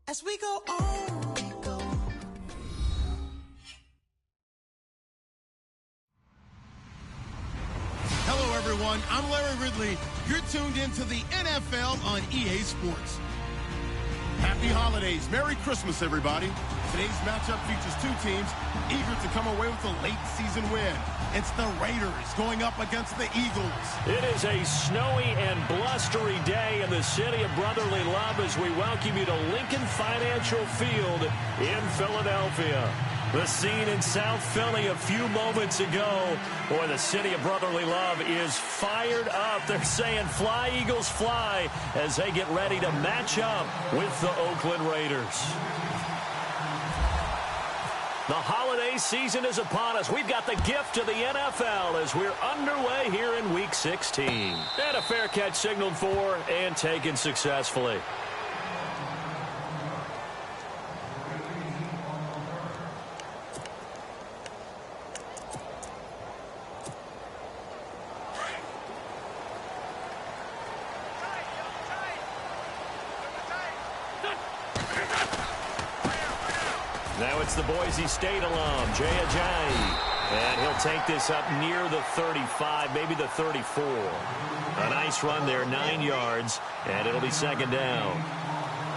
As we go on, we go. Hello, everyone. I'm Larry Ridley. You're tuned into the NFL on EA Sports. Happy holidays. Merry Christmas, everybody. Today's matchup features two teams eager to come away with a late season win. It's the Raiders going up against the Eagles. It is a snowy and blustery day in the city of brotherly love as we welcome you to Lincoln Financial Field in Philadelphia. The scene in South Philly a few moments ago. Boy, the city of brotherly love is fired up. They're saying, "Fly, Eagles, fly," as they get ready to match up with the Oakland Raiders. The holiday season is upon us. We've got the gift of the NFL as we're underway here in Week 16. And a fair catch signaled for and taken successfully. Now it's the Boise State alum, Jay Ajayi. And he'll take this up near the 35, maybe the 34. A nice run there, 9 yards, and it'll be second down.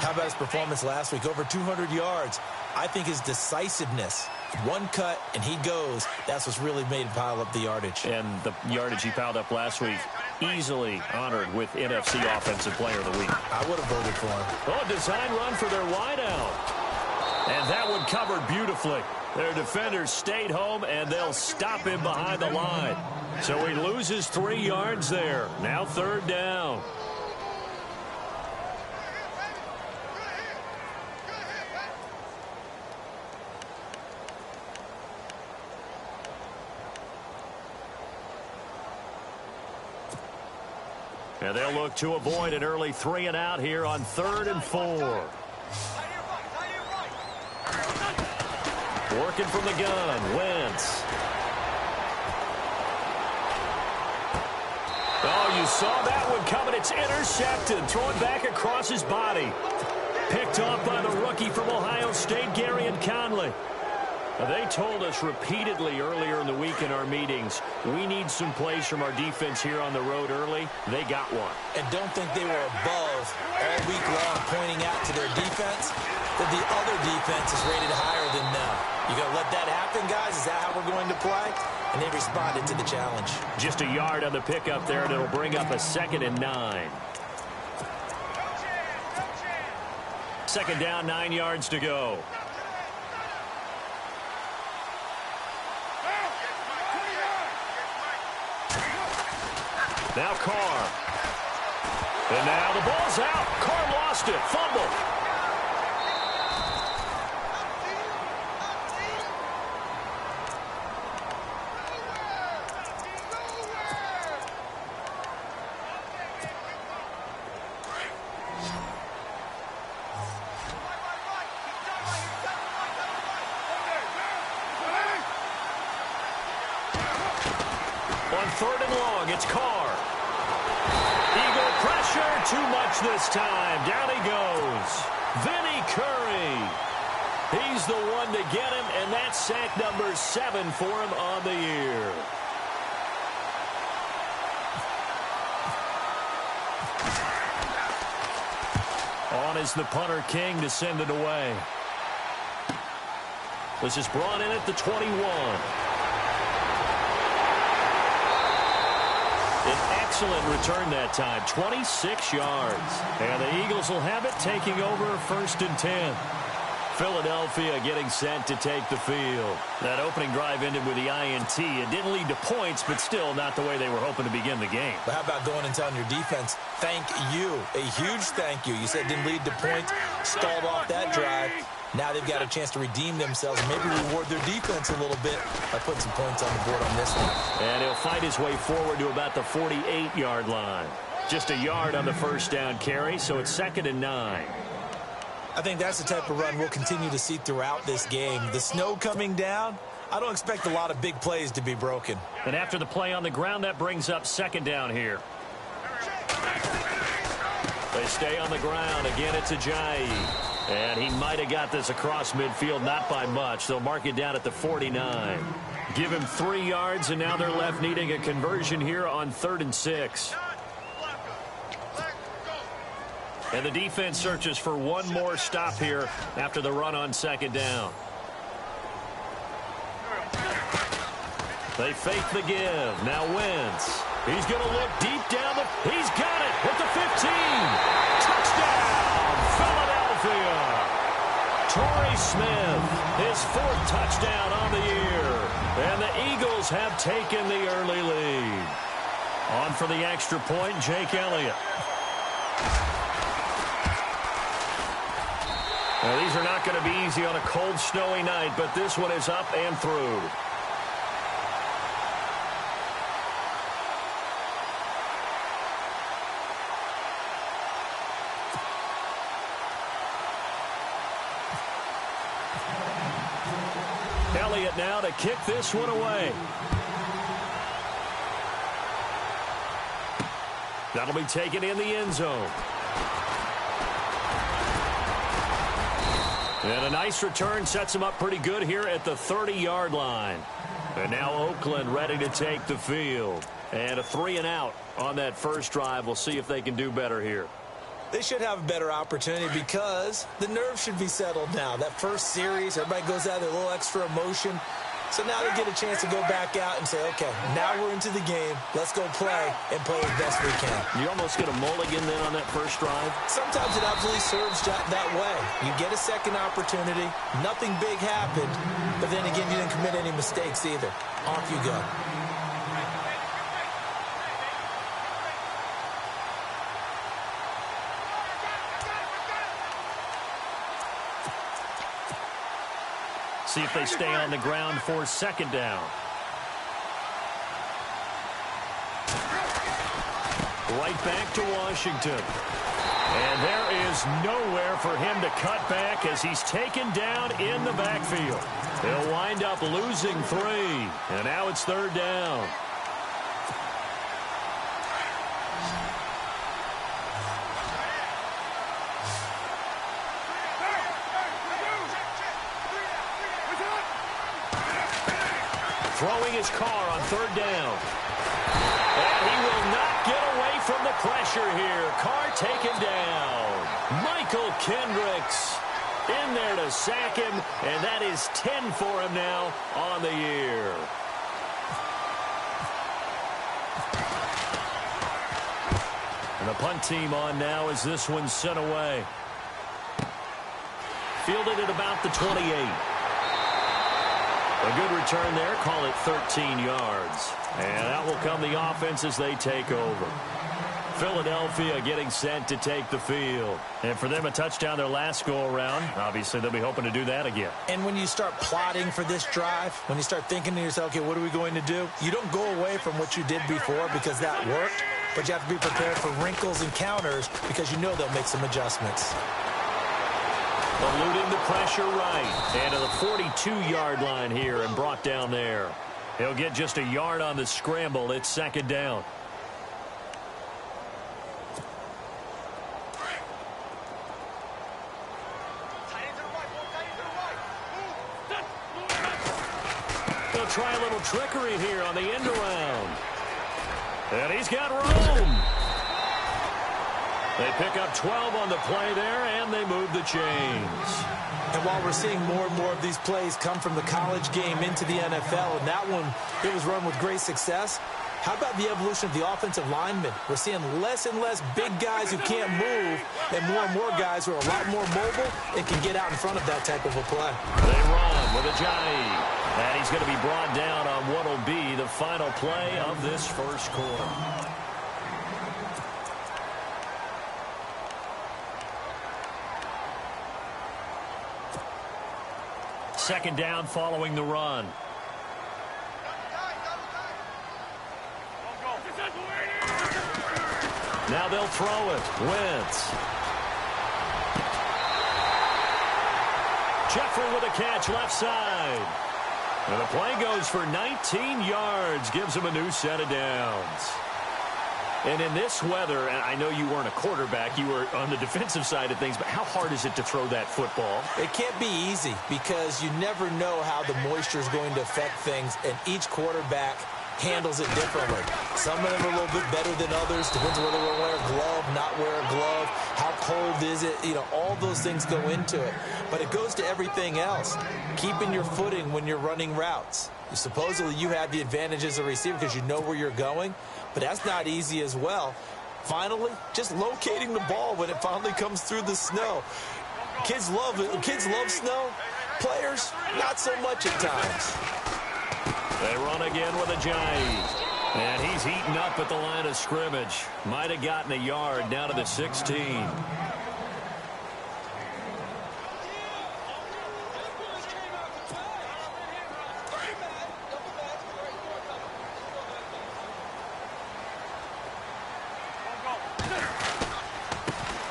How about his performance last week? Over 200 yards. I think his decisiveness, one cut and he goes, that's what's really made him pile up the yardage. And the yardage he piled up last week, easily honored with NFC Offensive Player of the Week. I would have voted for him. Oh, design run for their wideout. And that one covered beautifully. Their defenders stayed home, and they'll stop him behind the line. So he loses 3 yards there. Now third down. And they'll look to avoid an early 3 and out here on 3rd and 4. Working from the gun, Wentz. Oh, you saw that one coming. It's intercepted. Thrown back across his body. Picked off by the rookie from Ohio State, Garyon Conley. They told us repeatedly earlier in the week in our meetings, we need some plays from our defense here on the road early. They got one. And don't think they were above all week long pointing out to their defense that the other defense is rated higher than them. You going to let that happen, guys? Is that how we're going to play? And they responded to the challenge. Just a yard on the pickup there, and it'll bring up a 2nd and 9. Second down, 9 yards to go. Now Carr. And now the ball's out. Carr lost it. Fumble. On 3rd and long, it's Carr. Eagle pressure, too much this time. Down he goes. Vinny Curry. He's the one to get him, and that's sack number 7 for him on the year. On is the punter King to send it away. This is brought in at the 21. An excellent return that time, 26 yards. And the Eagles will have it, taking over 1st and 10. Philadelphia getting set to take the field. That opening drive ended with the INT. It didn't lead to points, but still not the way they were hoping to begin the game. But how about going and telling your defense, thank you, a huge thank you. You said it didn't lead to points, stalled off that drive. Now they've got a chance to redeem themselves and maybe reward their defense a little bit by putting some points on the board on this one. And he'll fight his way forward to about the 48-yard line. Just a yard on the first down carry, so it's 2nd and 9. I think that's the type of run we'll continue to see throughout this game. The snow coming down, I don't expect a lot of big plays to be broken. And after the play on the ground, that brings up 2nd down here. They stay on the ground. Again, it's Ajayi. And he might have got this across midfield, not by much. They'll mark it down at the 49. Give him 3 yards, and now they're left needing a conversion here on 3rd and 6. And the defense searches for one more stop here after the run on 2nd down. They fake the give. Now Wentz. He's going to look deep down the... He's got it at the 15. Touchdown, Philadelphia. Torrey Smith, his 4th touchdown on the year. And the Eagles have taken the early lead. On for the extra point, Jake Elliott. Now, these are not going to be easy on a cold, snowy night, but this one is up and through. Elliott now to kick this one away. That'll be taken in the end zone. And a nice return sets him up pretty good here at the 30-yard line. And now Oakland ready to take the field. And a 3-and-out on that first drive. We'll see if they can do better here. They should have a better opportunity because the nerves should be settled now. That first series, everybody goes out there, a little extra emotion. So now they get a chance to go back out and say, okay, now we're into the game. Let's go play and play as best we can. You almost get a mulligan then on that first drive? Sometimes it absolutely serves that way. You get a second opportunity. Nothing big happened. But then again, you didn't commit any mistakes either. Off you go. See if they stay on the ground for 2nd down. Right back to Washington. And there is nowhere for him to cut back as he's taken down in the backfield. They'll wind up losing 3. And now it's 3rd down. Throwing his car on 3rd down. And he will not get away from the pressure here. Carr taken down. Michael Kendricks in there to sack him, and that is 10 for him now on the year. And the punt team on now as this one's sent away. Fielded at about the 28. A good return there. Call it 13 yards. And out will come the offense as they take over. Philadelphia getting set to take the field. And for them, a touchdown their last go-around. Obviously, they'll be hoping to do that again. And when you start plotting for this drive, when you start thinking to yourself, okay, what are we going to do? You don't go away from what you did before because that worked. But you have to be prepared for wrinkles and counters because you know they'll make some adjustments. Eluding the pressure right. And to the 42-yard line here and brought down there. He'll get just a yard on the scramble. It's 2nd down. They'll try a little trickery here on the end around. And he's got room. They pick up 12 on the play there, and they move the chains. And while we're seeing more and more of these plays come from the college game into the NFL, and that one, it was run with great success, how about the evolution of the offensive linemen? We're seeing less and less big guys who can't move and more guys who are a lot more mobile and can get out in front of that type of a play. They run with Ajayi. And he's going to be brought down on what will be the final play of this first quarter. Second down following the run. Now they'll throw it. Wentz. Jeffrey with a catch left side. And the play goes for 19 yards. Gives him a new set of downs. And in this weather, and I know you weren't a quarterback, you were on the defensive side of things, but how hard is it to throw that football? It can't be easy because you never know how the moisture is going to affect things, and each quarterback handles it differently. Some of them are a little bit better than others. Depends on whether they wear a glove, not wear a glove, how cold is it. You know, all those things go into it. But it goes to everything else. Keeping your footing when you're running routes. Supposedly you have the advantage as a receiver because you know where you're going, but that's not easy as well. Finally, just locating the ball when it finally comes through the snow. Kids love it. Kids love snow. Players, not so much at times. They run again with a jive. And he's eaten up at the line of scrimmage. Might have gotten a yard down to the 16.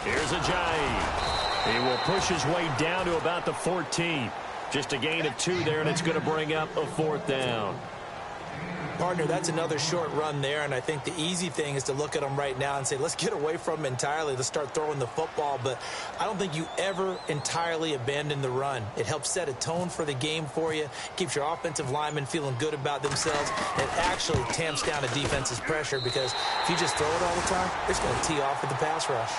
Here's a jive. He will push his way down to about the 14. Just a gain of 2 there, and it's going to bring up a 4th down. Partner, that's another short run there, and I think the easy thing is to look at him right now and say, let's get away from him entirely. Let's start throwing the football, but I don't think you ever entirely abandon the run. It helps set a tone for the game for you, keeps your offensive linemen feeling good about themselves, and it actually tamps down a defense's pressure because if you just throw it all the time, it's going to tee off with the pass rush.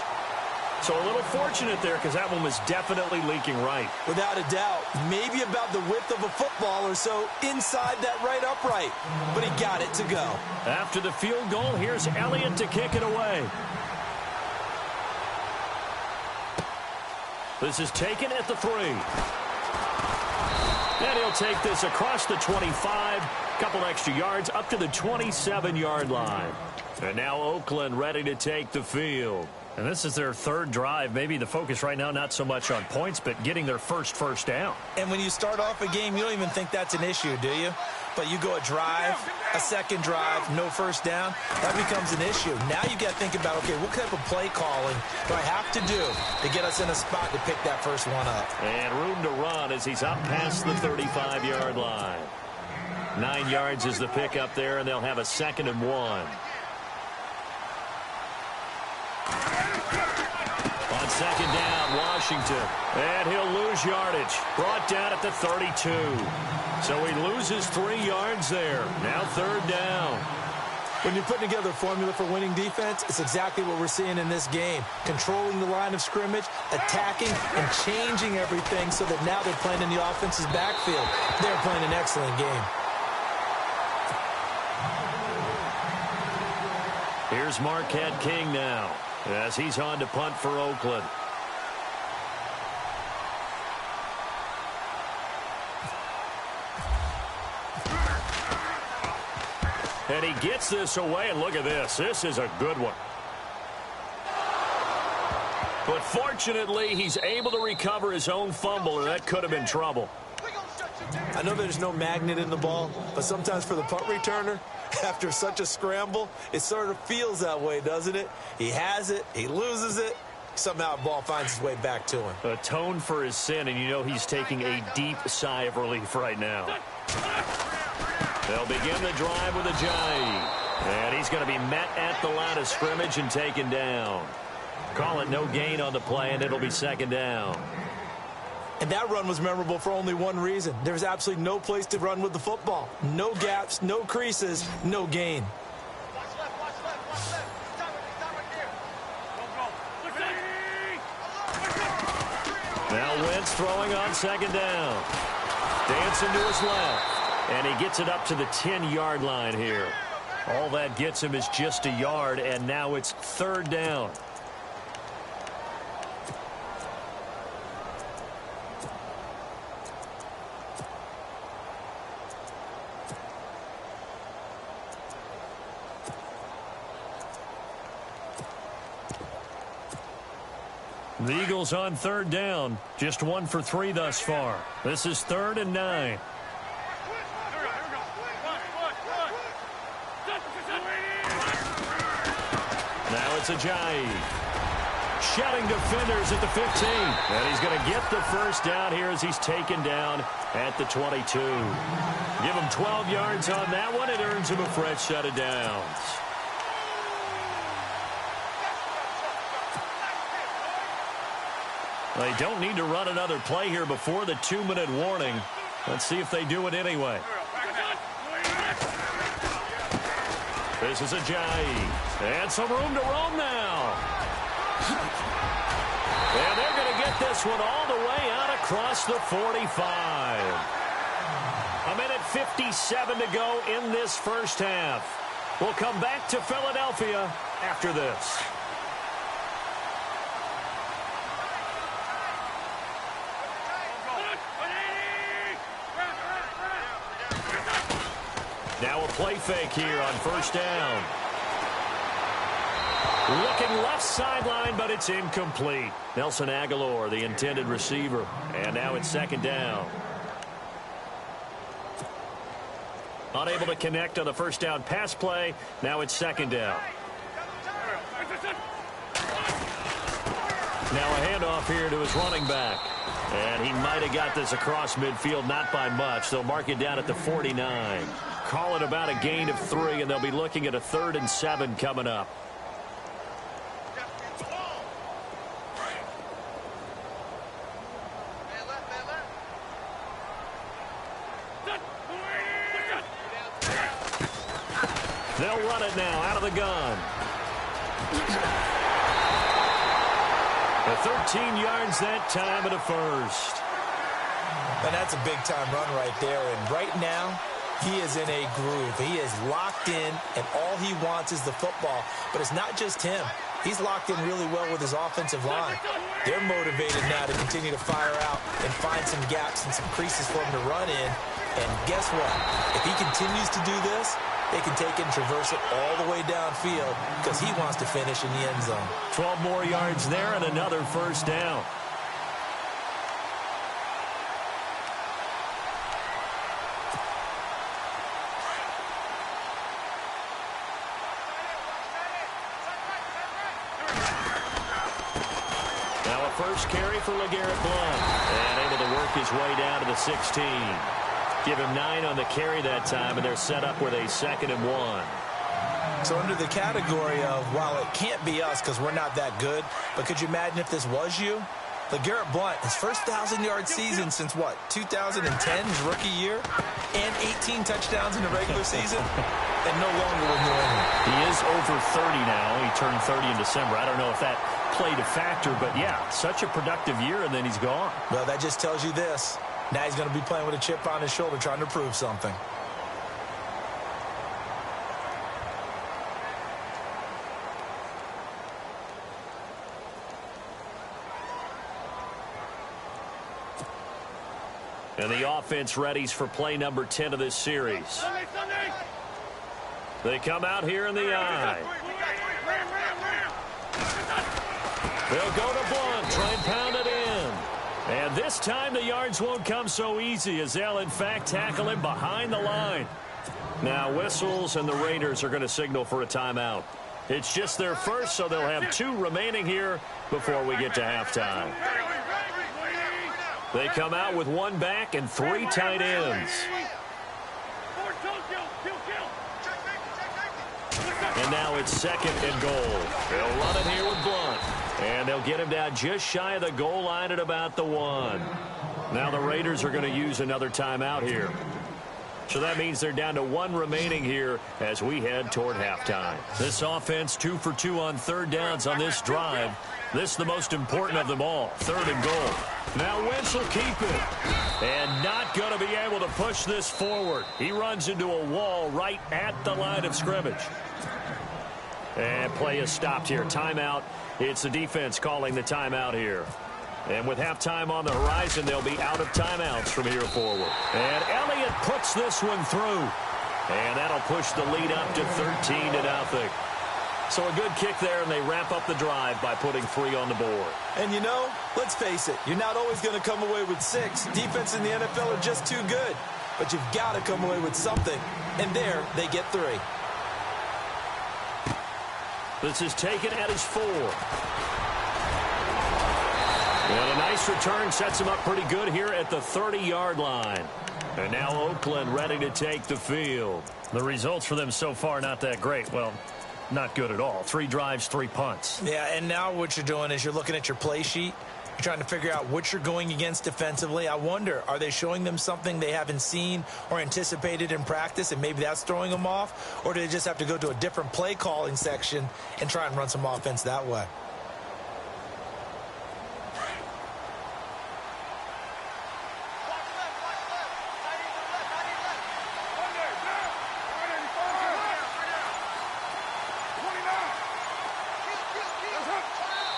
So a little fortunate there because that one was definitely leaking right. Without a doubt, maybe about the width of a football or so inside that right upright. But he got it to go. After the field goal, here's Elliott to kick it away. This is taken at the 3. And he'll take this across the 25. Couple extra yards up to the 27-yard line. And now Oakland ready to take the field. And this is their 3rd drive. Maybe the focus right now not so much on points, but getting their first down. And when you start off a game, you don't even think that's an issue, do you? But you go a drive, a second drive, no first down, that becomes an issue. Now you got to think about, okay, what type of play calling do I have to do to get us in a spot to pick that first one up? And room to run as he's up past the 35-yard line. 9 yards is the pick up there, and they'll have a 2nd and 1. On 2nd down, Washington. And he'll lose yardage. Brought down at the 32. So he loses 3 yards there. Now 3rd down. When you're putting together a formula for winning defense, it's exactly what we're seeing in this game. Controlling the line of scrimmage, attacking, and changing everything so that now they're playing in the offense's backfield. They're playing an excellent game. Here's Marquette King now, as he's on to punt for Oakland. And he gets this away, and look at this. This is a good one. But fortunately, he's able to recover his own fumble, and that could have been trouble. I know there's no magnet in the ball, but sometimes for the punt returner, after such a scramble, it sort of feels that way, doesn't it? He has it, he loses it, somehow the ball finds its way back to him. Atone for his sin, and you know he's taking a deep sigh of relief right now. They'll begin the drive with a jive. And he's going to be met at the line of scrimmage and taken down. Call it no gain on the play, and it'll be 2nd down. And that run was memorable for only one reason. There's absolutely no place to run with the football. No gaps, no creases, no gain. Now Wentz throwing on 2nd down. Dancing to his left. And he gets it up to the 10-yard line here. All that gets him is just a yard, and now it's 3rd down. The Eagles on 3rd down. Just 1 for 3 thus far. This is 3rd and 9. Now it's a jive. Shouting defenders at the 15. And he's going to get the first down here as he's taken down at the 22. Give him 12 yards on that one. It earns him a fresh set of downs. They don't need to run another play here before the 2-minute warning. Let's see if they do it anyway. This is Ajayi. And some room to roam now. And they're going to get this one all the way out across the 45. A minute 57 to go in this first half. We'll come back to Philadelphia after this. Now a play fake here on first down. Looking left sideline, but it's incomplete. Nelson Aguilar, the intended receiver. And now it's second down. Unable to connect on the first down pass play. Now it's second down. Now a handoff here to his running back. And he might have got this across midfield, not by much. They'll mark it down at the 49. Call it about a gain of 3, and they'll be looking at a 3rd and 7 coming up. They'll run it now out of the gun. 13 yards that time at a first. And that's a big-time run right there. And right now, he is in a groove. He is locked in, and all he wants is the football. But it's not just him. He's locked in really well with his offensive line. They're motivated now to continue to fire out and find some gaps and some creases for him to run in. And guess what? If he continues to do this, they can take it and traverse it all the way downfield because he wants to finish in the end zone. 12 more yards there and another first down. Now a first carry for LeGarrette Blount. And able to work his way down to the 16. Give him 9 on the carry that time, and they're set up with a 2nd and 1. So under the category of, while it can't be us because we're not that good, but could you imagine if this was you? LeGarrette Blount, his first 1,000-yard season since, what, 2010, his rookie year, and 18 touchdowns in the regular season, and no longer with New England. He is over 30 now. He turned 30 in December. I don't know if that played a factor, but, yeah, such a productive year, and then he's gone. Well, that just tells you this. Now he's going to be playing with a chip on his shoulder trying to prove something. And the offense readies for play number 10 of this series. They come out here in the eye. They'll go to Blount, try and pound it in. And this time the yards won't come so easy as they'll, in fact, tackle him behind the line. Now whistles and the Raiders are going to signal for a timeout. It's just their first, so they'll have 2 remaining here before we get to halftime. They come out with 1 back and 3 tight ends. And now it's 2nd and goal. They'll run it here with Blount. And they'll get him down just shy of the goal line at about the 1. Now the Raiders are going to use another timeout here. So that means they're down to 1 remaining here as we head toward halftime. This offense 2 for 2 on 3rd downs on this drive. This the most important of them all, 3rd and goal. Now Wentz will keep it. And not going to be able to push this forward. He runs into a wall right at the line of scrimmage. And play is stopped here. Timeout. It's the defense calling the timeout here. And with halftime on the horizon, they'll be out of timeouts from here forward. And Elliott puts this one through. And that'll push the lead up to 13-0. So a good kick there, and they wrap up the drive by putting 3 on the board. And you know, let's face it, you're not always going to come away with 6. Defense in the NFL are just too good. But you've got to come away with something. And there, they get 3. This is taken at his 4. And a nice return sets him up pretty good here at the 30-yard line. And now Oakland ready to take the field. The results for them so far not that great. Well, not good at all. 3 drives, 3 punts. Yeah, and now what you're doing is you're looking at your play sheet, You're trying to figure out what you're going against defensively. I wonder, are they showing them something they haven't seen or anticipated in practice, and maybe that's throwing them off? Or do they just have to go to a different play calling section and try and run some offense that way?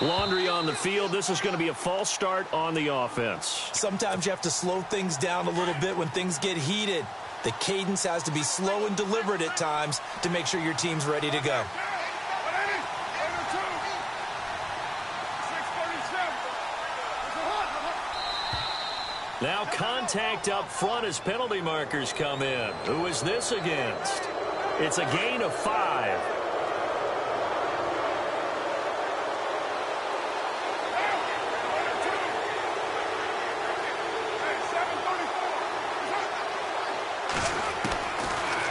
Laundry on the field. This is going to be a false start on the offense. Sometimes you have to slow things down a little bit when things get heated. The cadence has to be slow and deliberate at times to make sure your team's ready to go. Now contact up front as penalty markers come in. Who is this against? It's a gain of 5.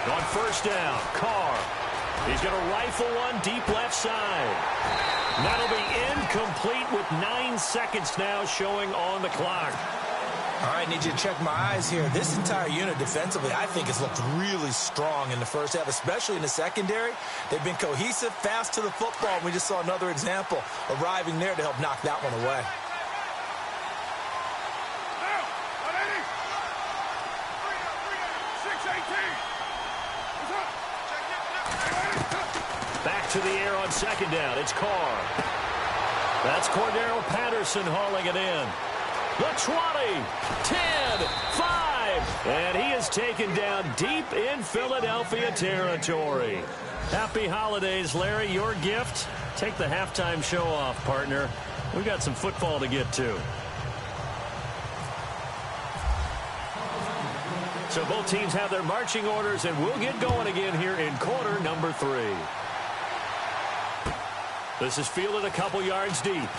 On first down, Carr. He's going to rifle one deep left side. That'll be incomplete with 9 seconds now showing on the clock. All right, need you to check my eyes here. This entire unit defensively, I think, has looked really strong in the first half, especially in the secondary. They've been cohesive, fast to the football, and we just saw another example arriving there to help knock that one away. Back to the air on second down. It's Carr. That's Cordero Patterson hauling it in. The 20, 10, 5, and he is taken down deep in Philadelphia territory. Happy holidays, Larry. Your gift? Take the halftime show off, partner. We've got some football to get to. So both teams have their marching orders, and we'll get going again here in quarter number 3. This is fielded a couple yards deep.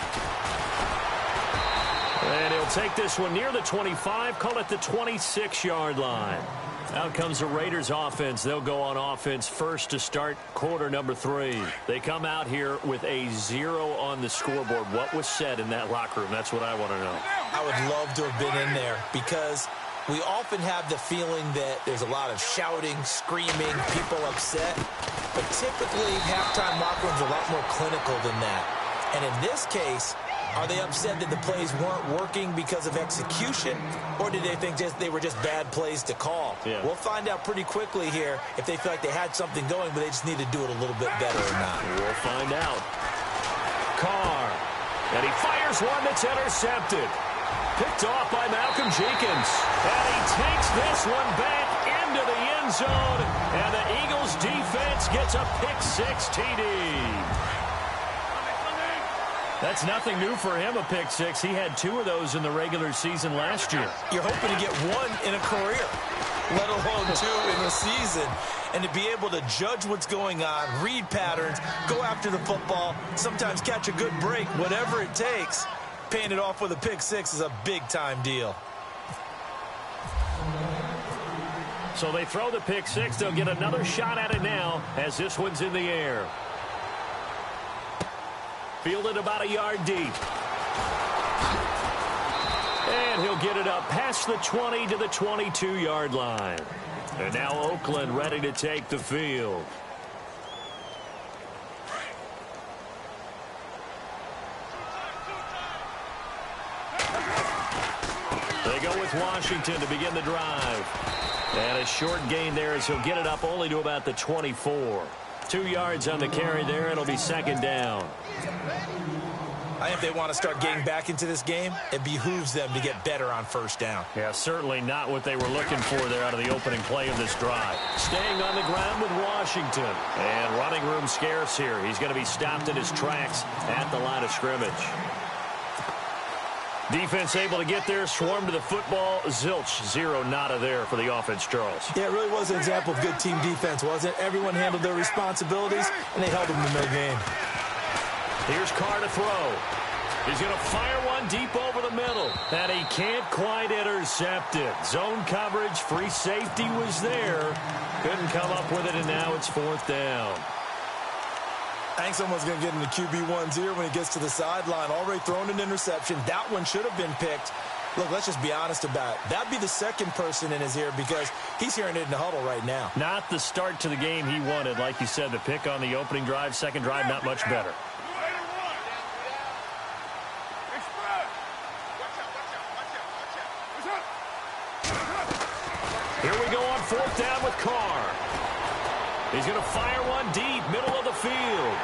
And he'll take this one near the 25, call it the 26-yard line. Out comes the Raiders offense. They'll go on offense first to start quarter number 3. They come out here with a 0 on the scoreboard. What was said in that locker room? That's what I want to know. I would love to have been in there because we often have the feeling that there's a lot of shouting, screaming, people upset. But typically, halftime locker rooms are a lot more clinical than that. And in this case, are they upset that the plays weren't working because of execution, or did they think they were just bad plays to call? Yeah. We'll find out pretty quickly here if they feel like they had something going, but they just need to do it a little bit better or not. We'll find out. Carr. And he fires one that's intercepted. Picked off by Malcolm Jenkins. And he takes this one back into the end zone. And the Eagles defense gets a pick-6 TD. That's nothing new for him, a pick-6. He had 2 of those in the regular season last year. You're hoping to get 1 in a career, let alone 2 in a season. And to be able to judge what's going on, read patterns, go after the football, sometimes catch a good break, whatever it takes, paying it off with a pick-6 is a big-time deal. So they throw the pick-6. They'll get another shot at it now as this one's in the air. Fielded about a yard deep. And he'll get it up past the 20 to the 22-yard line. And now Oakland ready to take the field. They go with Washington to begin the drive. And a short gain there as he'll get it up only to about the 24. 2 yards on the carry there. It'll be second down. I think if they want to start getting back into this game, it behooves them to get better on first down. Yeah, certainly not what they were looking for there out of the opening play of this drive. Staying on the ground with Washington. And running room scarce here. He's going to be stopped in his tracks at the line of scrimmage. Defense able to get there, swarm to the football. Zilch, 0 nada there for the offense, Charles. Yeah, it really was an example of good team defense, wasn't it? Everyone handled their responsibilities, and they held them in the game. Here's Carr to throw. He's going to fire one deep over the middle. And he can't quite intercept it. Zone coverage, free safety was there. Couldn't come up with it, and now it's 4th down. I think someone's going to get in the QB1's ear when he gets to the sideline. Already thrown an interception. That one should have been picked. Look, let's just be honest about it. That'd be the second person in his ear because he's hearing it in the huddle right now. Not the start to the game he wanted. Like you said, the pick on the opening drive, second drive, not much better. Here we go on fourth down with Carr. He's going to fire one deep, middle of the field.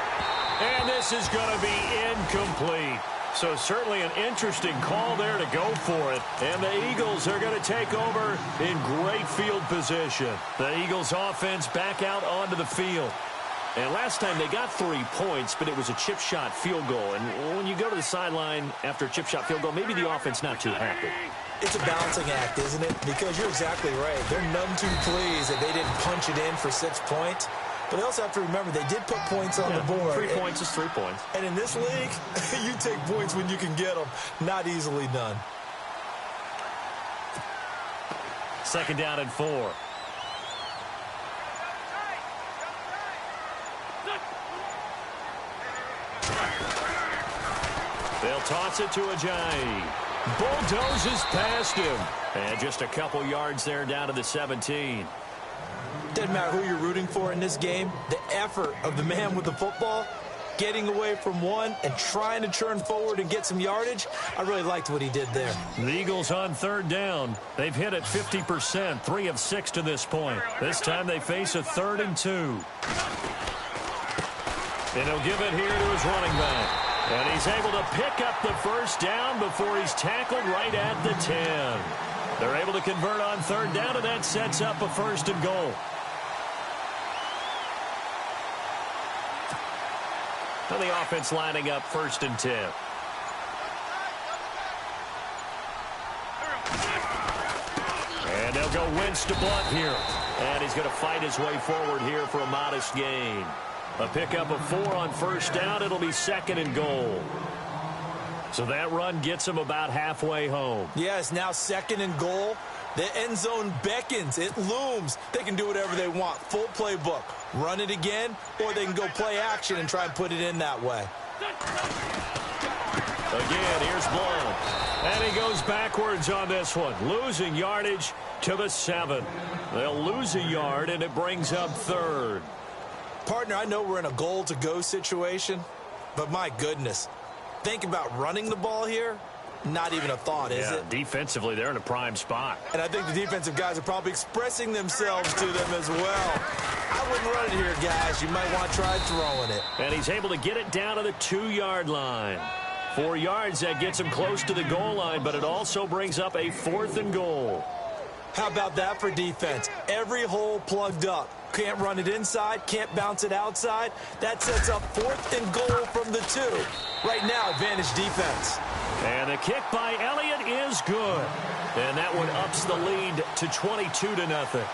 And this is going to be incomplete. So certainly an interesting call there to go for it. And the Eagles are going to take over in great field position. The Eagles offense back out onto the field. And last time they got 3 points, but it was a chip shot field goal. And when you go to the sideline after a chip shot field goal, maybe the offense not too happy. It's a balancing act, isn't it? Because you're exactly right. They're none too pleased that they didn't punch it in for 6 points. But they also have to remember they did put points on the board. 3 points is 3 points. And in this league, you take points when you can get them. Not easily done. Second down and 4. They'll toss it to Ajayi. Bulldozes past him. And just a couple yards there down to the 17. Doesn't matter who you're rooting for in this game. The effort of the man with the football, getting away from one and trying to turn forward and get some yardage, I really liked what he did there. The Eagles on third down. They've hit it 50%, 3 of 6 to this point. This time they face a 3rd and 2. And he'll give it here to his running back. And he's able to pick up the first down before he's tackled right at the 10. They're able to convert on third down, and that sets up a 1st and goal. And the offense lining up 1st and 10. And they'll go Wentz to Blunt here. And he's going to fight his way forward here for a modest gain. A pickup of 4 on first down. It'll be 2nd and goal. So that run gets him about halfway home. Yes, now 2nd and goal. The end zone beckons. It looms. They can do whatever they want. Full playbook. Run it again, or they can go play action and try and put it in that way. Again, here's Blunt. And he goes backwards on this one. Losing yardage to the 7. They'll lose a yard, and it brings up 3rd. Partner, I know we're in a goal-to-go situation, but my goodness. Think about running the ball here. Not even a thought, is it? Defensively, they're in a prime spot. And I think the defensive guys are probably expressing themselves to them as well. I wouldn't run it here, guys. You might want to try throwing it. And he's able to get it down to the 2-yard line. 4 yards, that gets him close to the goal line, but it also brings up a 4th and goal. How about that for defense? Every hole plugged up. Can't run it inside, can't bounce it outside. That sets up 4th and goal from the 2. Right now, advantage defense. And the kick by Elliott is good. And that one ups the lead to 22-0.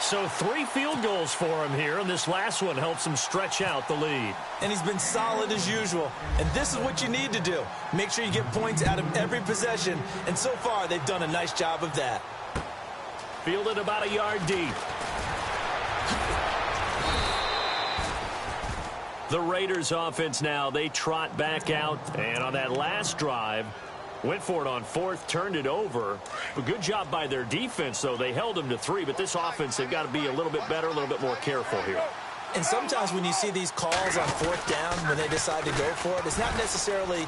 So 3 field goals for him here, and this last one helps him stretch out the lead. And he's been solid as usual. And this is what you need to do. Make sure you get points out of every possession. And so far, they've done a nice job of that. Fielded about a yard deep. The Raiders offense now, they trot back out. And on that last drive, went for it on 4th, turned it over. A good job by their defense, though. They held them to 3, but this offense, they've got to be a little bit better, a little bit more careful here. And sometimes when you see these calls on 4th down, when they decide to go for it, it's not necessarily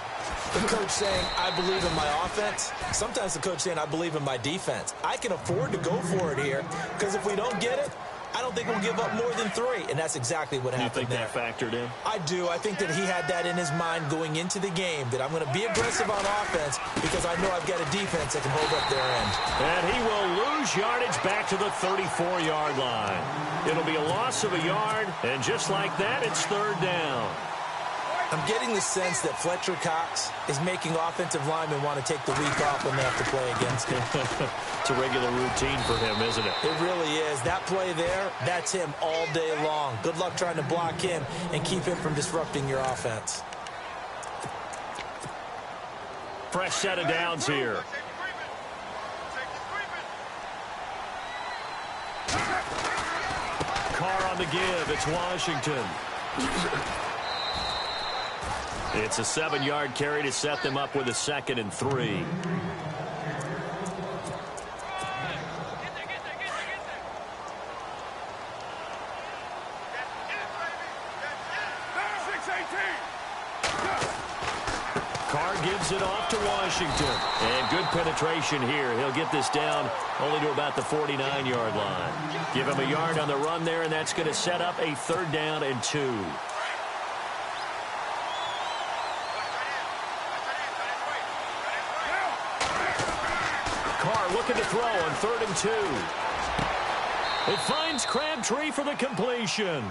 the coach saying, I believe in my offense. Sometimes the coach saying, I believe in my defense. I can afford to go for it here, because if we don't get it, I don't think we'll give up more than 3, and that's exactly what happened there. You think that factored in? I do. I think that he had that in his mind going into the game, that I'm going to be aggressive on offense because I know I've got a defense that can hold up their end. And he will lose yardage back to the 34-yard line. It'll be a loss of a yard, and just like that, it's 3rd down. I'm getting the sense that Fletcher Cox is making offensive linemen want to take the week off when they have to play against him. It's a regular routine for him, isn't it? It really is. That play there, that's him all day long. Good luck trying to block him and keep him from disrupting your offense. Fresh set of downs here. Carr on the give. It's Washington. It's a 7-yard carry to set them up with a 2nd and 3. Carr gives it off to Washington. And good penetration here. He'll get this down only to about the 49-yard line. Give him a yard on the run there, and that's going to set up a 3rd down and 2. Carr looking to throw on 3rd and 2. It finds Crabtree for the completion.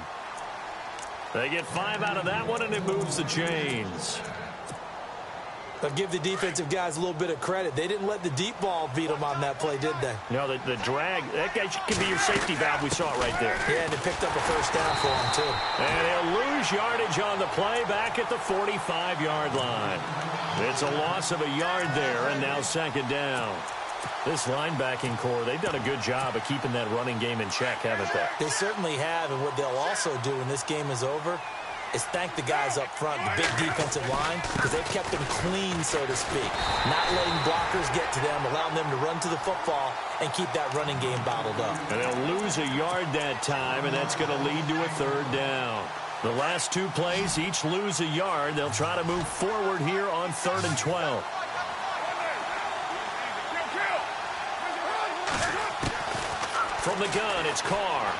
They get 5 out of that one, and it moves the chains. I'll give the defensive guys a little bit of credit. They didn't let the deep ball beat them on that play, did they? No, the drag, that guy could be your safety valve. We saw it right there. Yeah, and they picked up a 1st down for him, too. And he'll lose yardage on the play back at the 45-yard line. It's a loss of a yard there, and now 2nd down. This linebacking core, they've done a good job of keeping that running game in check, haven't they? They certainly have, and what they'll also do when this game is over is thank the guys up front, the big defensive line, because they've kept them clean, so to speak. Not letting blockers get to them, allowing them to run to the football and keep that running game bottled up. And they'll lose a yard that time, and that's going to lead to a 3rd down. The last 2 plays, each lose a yard. They'll try to move forward here on 3rd and 12. From the gun, it's Carr.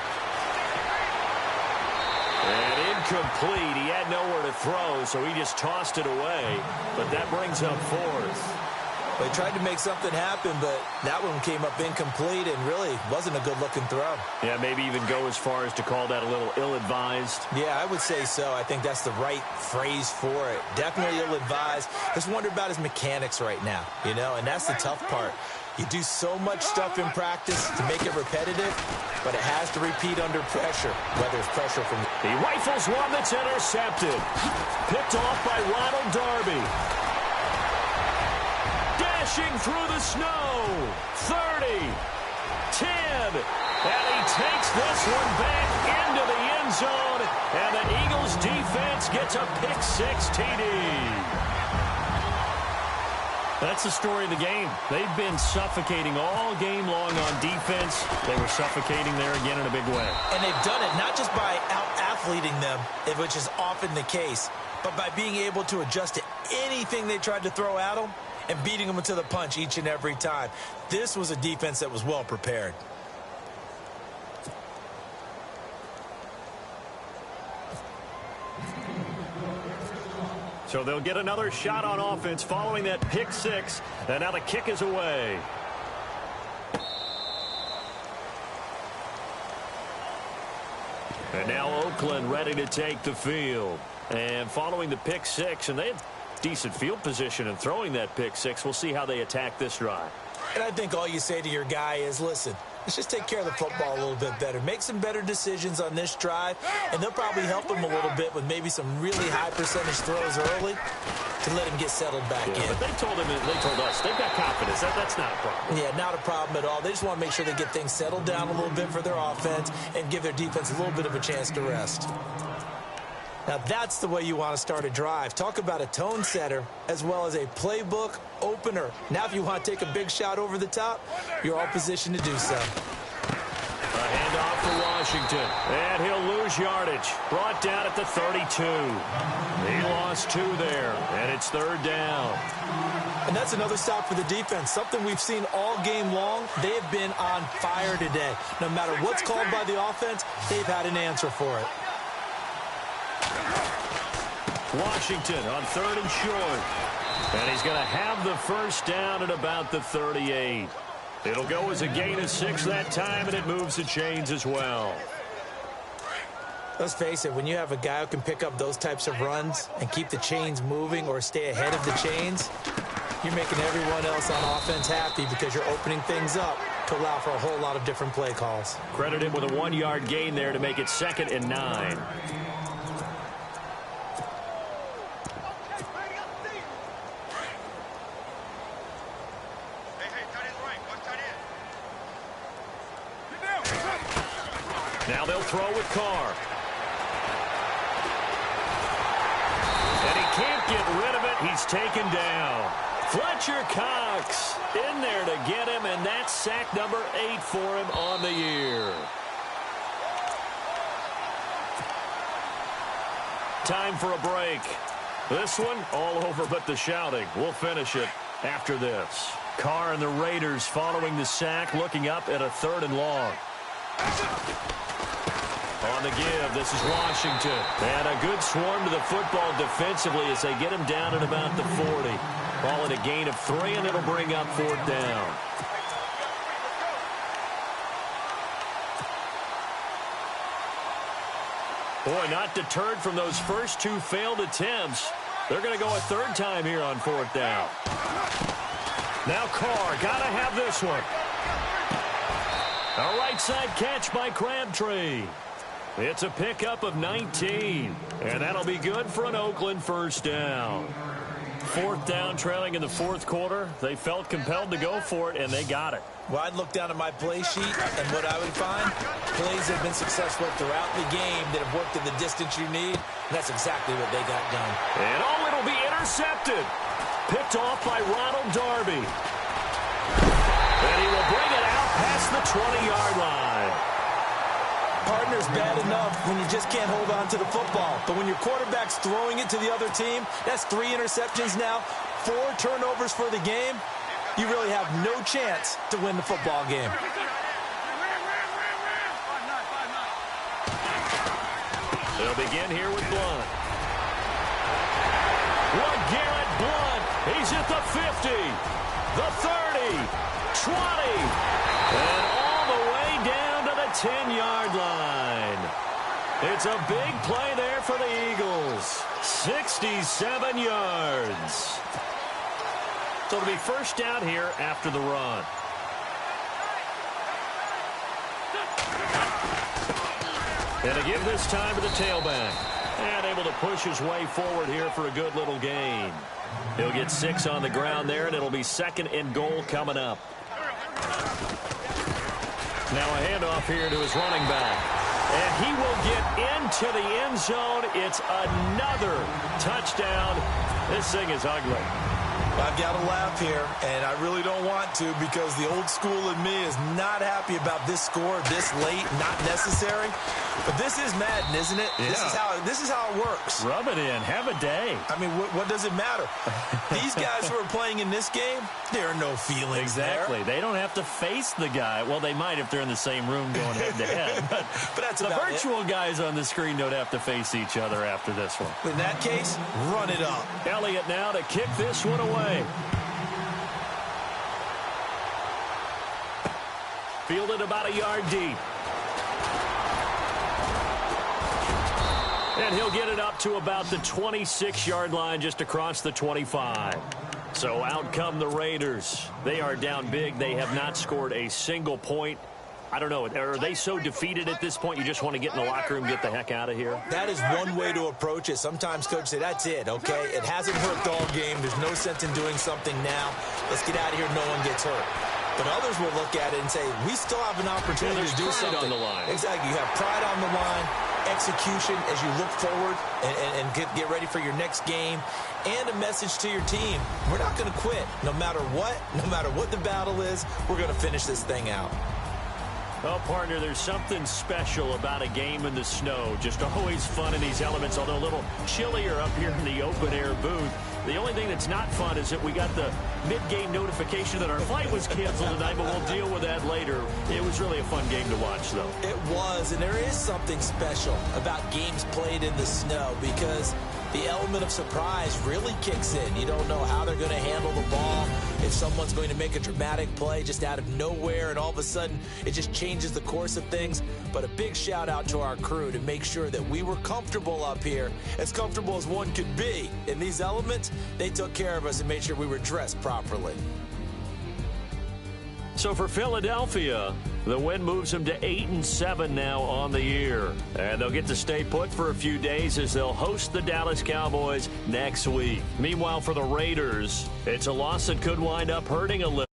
And incomplete. He had nowhere to throw, so he just tossed it away. But that brings up 4th. They tried to make something happen, but that one came up incomplete and really wasn't a good-looking throw. Yeah, maybe even go as far as to call that a little ill-advised. Yeah, I would say so. I think that's the right phrase for it. Definitely ill-advised. Just wonder about his mechanics right now, you know, and that's the tough part. You do so much stuff in practice to make it repetitive, but it has to repeat under pressure, whether it's pressure from... He rifles one that's intercepted. Picked off by Ronald Darby. Dashing through the snow. 30. 10. And he takes this one back into the end zone. And the Eagles defense gets a pick-6 TD. That's the story of the game. They've been suffocating all game long on defense. They were suffocating there again in a big way. And they've done it not just by out-athleting them, which is often the case, but by being able to adjust to anything they tried to throw at them and beating them to the punch each and every time. This was a defense that was well prepared. So they'll get another shot on offense following that pick-6, and now the kick is away. And now Oakland ready to take the field. And following the pick-6, and they had decent field position in throwing that pick-6. We'll see how they attack this drive. And I think all you say to your guy is, listen, let's just take care of the football a little bit better. Make some better decisions on this drive, and they'll probably help him a little bit with maybe some really high percentage throws early to let him get settled back in. But they told us, they've got confidence. That's not a problem. Yeah, not a problem at all. They just want to make sure they get things settled down a little bit for their offense and give their defense a little bit of a chance to rest. Now, that's the way you want to start a drive. Talk about a tone setter as well as a playbook opener. Now, if you want to take a big shot over the top, you're all positioned to do so. A handoff for Washington. And he'll lose yardage. Brought down at the 32. He lost 2 there, and it's 3rd down. And that's another stop for the defense. Something we've seen all game long. They have been on fire today. No matter what's called by the offense, they've had an answer for it. Washington on 3rd and short. And he's going to have the 1st down at about the 38. It'll go as a gain of 6 that time, and it moves the chains as well. Let's face it, when you have a guy who can pick up those types of runs and keep the chains moving or stay ahead of the chains, you're making everyone else on offense happy because you're opening things up to allow for a whole lot of different play calls. Credit him with a 1-yard gain there to make it 2nd and 9. Now they'll throw with Carr. And he can't get rid of it. He's taken down. Fletcher Cox in there to get him, and that's sack number 8 for him on the year. Time for a break. This one, all over but the shouting. We'll finish it after this. Carr and the Raiders following the sack, looking up at a 3rd and long. On the give, this is Washington. And a good swarm to the football defensively as they get him down at about the 40. Ball at a gain of 3, and it'll bring up 4th down. Boy, not deterred from those first 2 failed attempts. They're going to go a 3rd time here on 4th down. Now Carr, got to have this one. A right side catch by Crabtree. It's a pickup of 19, and that'll be good for an Oakland 1st down. 4th down, trailing in the 4th quarter. They felt compelled to go for it, and they got it. Well, I'd look down at my play sheet, and what I would find, plays have been successful throughout the game that have worked in the distance you need, and that's exactly what they got done. And it'll be intercepted. Picked off by Ronald Darby. And he will bring it out past the 20-yard line. Partner's bad enough when you just can't hold on to the football. But when your quarterback's throwing it to the other team, that's 3 interceptions now, 4 turnovers for the game. You really have no chance to win the football game. They'll begin here with Blunt. LeGarrette Blunt. He's at the 50, the 30, 20, and all the way down to the 10-yard line. It's a big play there for the Eagles. 67 yards. So it'll be 1st down here after the run. And again this time to the tailback. And able to push his way forward here for a good little gain. He'll get 6 on the ground there, and it'll be 2nd and goal coming up. Now a handoff here to his running back. And he will get into the end zone. It's another touchdown. This thing is ugly. I've got to laugh here, and I really don't want to because the old school in me is not happy about this score this late, not necessary. But this is Madden, isn't it? Yeah. This is how it works. Rub it in. Have a day. I mean, what does it matter? These guys who are playing in this game, there are no feelings Exactly. there. They don't have to face the guy. Well, they might if they're in the same room going head-to-head. But that's the virtual guys on the screen don't have to face each other after this one. In that case, run it up. Elliott now to kick this one away. Fielded about a yard deep. And he'll get it up to about the 26-yard line just across the 25. So out come the Raiders. They are down big. They have not scored a single point. I don't know. Are they so defeated at this point you just want to get in the locker room and get the heck out of here? That is one way to approach it. Sometimes coaches say, that's it, okay? It hasn't worked all game. There's no sense in doing something now. Let's get out of here. No one gets hurt. But others will look at it and say, we still have an opportunity to do something. On the line. Exactly. You have pride on the line, execution as you look forward and get ready for your next game, and a message to your team. We're not going to quit. No matter what the battle is, we're going to finish this thing out. Well, partner, there's something special about a game in the snow. Just always fun in these elements, although a little chillier up here in the open-air booth. The only thing that's not fun is that we got the mid-game notification that our flight was canceled tonight, but we'll deal with that later. It was really a fun game to watch, though. It was, and there is something special about games played in the snow because the element of surprise really kicks in. You don't know how they're going to handle the ball, if someone's going to make a dramatic play just out of nowhere, and all of a sudden it just changes the course of things. But a big shout out to our crew to make sure that we were comfortable up here, as comfortable as one could be. In these elements, they took care of us and made sure we were dressed properly. So for Philadelphia, the win moves them to 8-7 now on the year. And they'll get to stay put for a few days as they'll host the Dallas Cowboys next week. Meanwhile, for the Raiders, it's a loss that could wind up hurting a little.